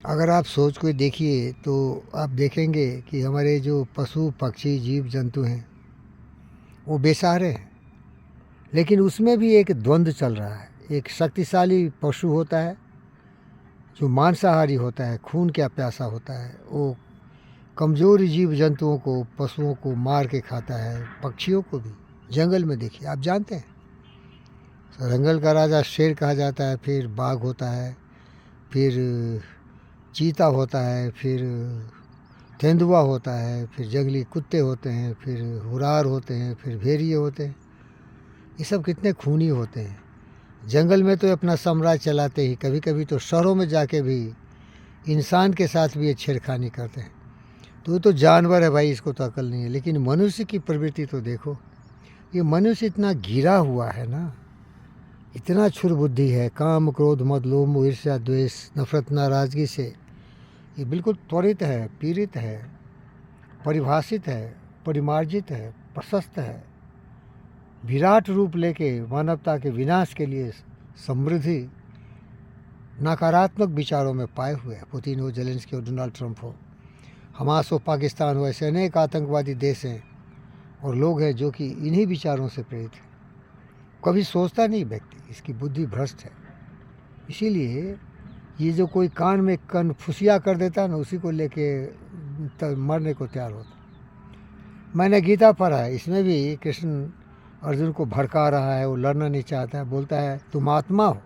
अगर आप सोच के देखिए तो आप देखेंगे कि हमारे जो पशु पक्षी जीव जंतु हैं वो बेसहारे हैं, लेकिन उसमें भी एक द्वंद्व चल रहा है। एक शक्तिशाली पशु होता है जो मांसाहारी होता है, खून का प्यासा होता है, वो कमज़ोर जीव जंतुओं को, पशुओं को मार के खाता है, पक्षियों को भी। जंगल में देखिए, आप जानते हैं, जंगल का राजा शेर कहा जाता है, फिर बाघ होता है, फिर चीता होता है, फिर तेंदुआ होता है, फिर जंगली कुत्ते होते हैं, फिर हुरार होते हैं, फिर भेड़िए होते हैं। ये सब कितने खूनी होते हैं। जंगल में तो अपना साम्राज्य चलाते ही, कभी कभी तो शहरों में जाके भी इंसान के साथ भी ये छेड़खानी करते हैं। तो ये तो जानवर है भाई, इसको तो अकल नहीं है। लेकिन मनुष्य की प्रवृत्ति तो देखो, ये मनुष्य इतना घिरा हुआ है ना, इतना क्षुरबुद्धि है, काम क्रोध मद लोभ ईर्ष्या द्वेष नफरत नाराज़गी से ये बिल्कुल त्वरित है, पीड़ित है, परिभाषित है, परिमार्जित है, प्रशस्त है। विराट रूप लेके मानवता के विनाश के लिए समृद्धि नकारात्मक विचारों में पाए हुए है। पुतिन हो, जेलेंस्की हो, डोनाल्ड ट्रंप हो, हमास हो, पाकिस्तान हो, ऐसे अनेक आतंकवादी देश हैं और लोग हैं जो कि इन्हीं विचारों से प्रेरित हैं। कभी सोचता नहीं व्यक्ति, इसकी बुद्धि भ्रष्ट है। इसीलिए ये जो कोई कान में कनफुसिया कर देता है ना, उसी को लेके मरने को तैयार होता। मैंने गीता पढ़ा है, इसमें भी कृष्ण अर्जुन को भड़का रहा है, वो लड़ना नहीं चाहता है, बोलता है तुम आत्मा हो,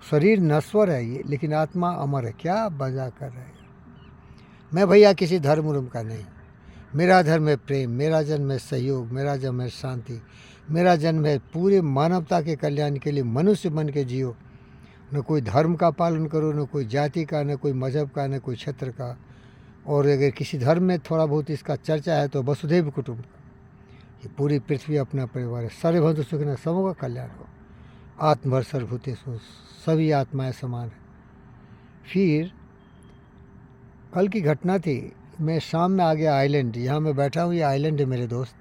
शरीर नश्वर है ये, लेकिन आत्मा अमर है। क्या मजा कर रहे हैं। मैं भैया किसी धर्म उर्म का नहीं, मेरा धर्म है प्रेम, मेरा जन्म है सहयोग, मेरा जन्म है शांति, मेरा जन्म है पूरे मानवता के कल्याण के लिए मनुष्य बन के जियो। न कोई धर्म का पालन करो, न कोई जाति का, न कोई मज़हब का, न कोई क्षेत्र का। और अगर किसी धर्म में थोड़ा बहुत इसका चर्चा है तो वसुधैव कुटुंब का, ये पूरी पृथ्वी अपना परिवार है। सर्वे भवन्तु सुखिनः, सबों का कल्याण हो। आत्मभर सर्वभूतेषु, सभी आत्माएं समान है। फिर कल की घटना थी, मैं शाम में आ गया आइलैंड, यहाँ मैं बैठा हूँ, ये आइलैंड है मेरे दोस्त।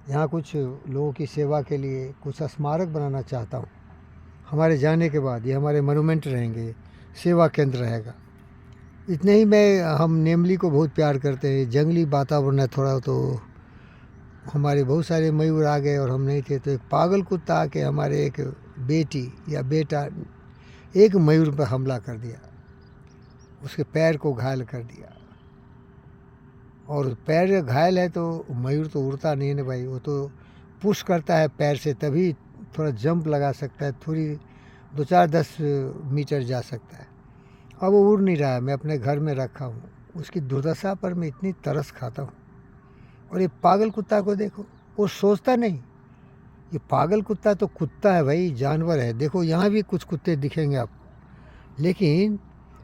यहाँ कुछ लोगों की सेवा के लिए कुछ स्मारक बनाना चाहता हूँ। हमारे जाने के बाद ये हमारे मोनूमेंट रहेंगे, सेवा केंद्र रहेगा। इतने ही में हम नेमली को बहुत प्यार करते हैं, जंगली वातावरण है थोड़ा, तो हमारे बहुत सारे मयूर आ गए और हम नहीं थे, तो एक पागल कुत्ता आके हमारे एक बेटी या बेटा, एक मयूर पर हमला कर दिया, उसके पैर को घायल कर दिया। और पैर घायल है तो मयूर तो उड़ता नहीं है ना भाई, वो तो पुश करता है पैर से, तभी थोड़ा जंप लगा सकता है, थोड़ी 2-4-10 मीटर जा सकता है। अब वो उड़ नहीं रहा है, मैं अपने घर में रखा हूँ। उसकी दुर्दशा पर मैं इतनी तरस खाता हूँ। और ये पागल कुत्ता को देखो, वो सोचता नहीं। ये पागल कुत्ता तो कुत्ता है भाई, जानवर है। देखो यहाँ भी कुछ कुत्ते दिखेंगे आपको, लेकिन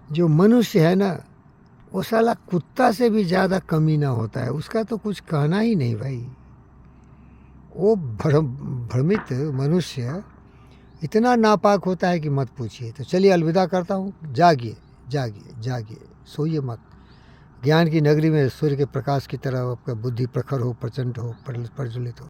जो मनुष्य है ना, वो साला कुत्ता से भी ज़्यादा कमीना होता है। उसका तो कुछ कहना ही नहीं भाई। वो भ्रमित मनुष्य इतना नापाक होता है कि मत पूछिए। तो चलिए अलविदा करता हूँ। जागिए जागिए जागिए, सोइए मत। ज्ञान की नगरी में सूर्य के प्रकाश की तरह आपका बुद्धि प्रखर हो, प्रचंड हो, प्रज्वलित हो।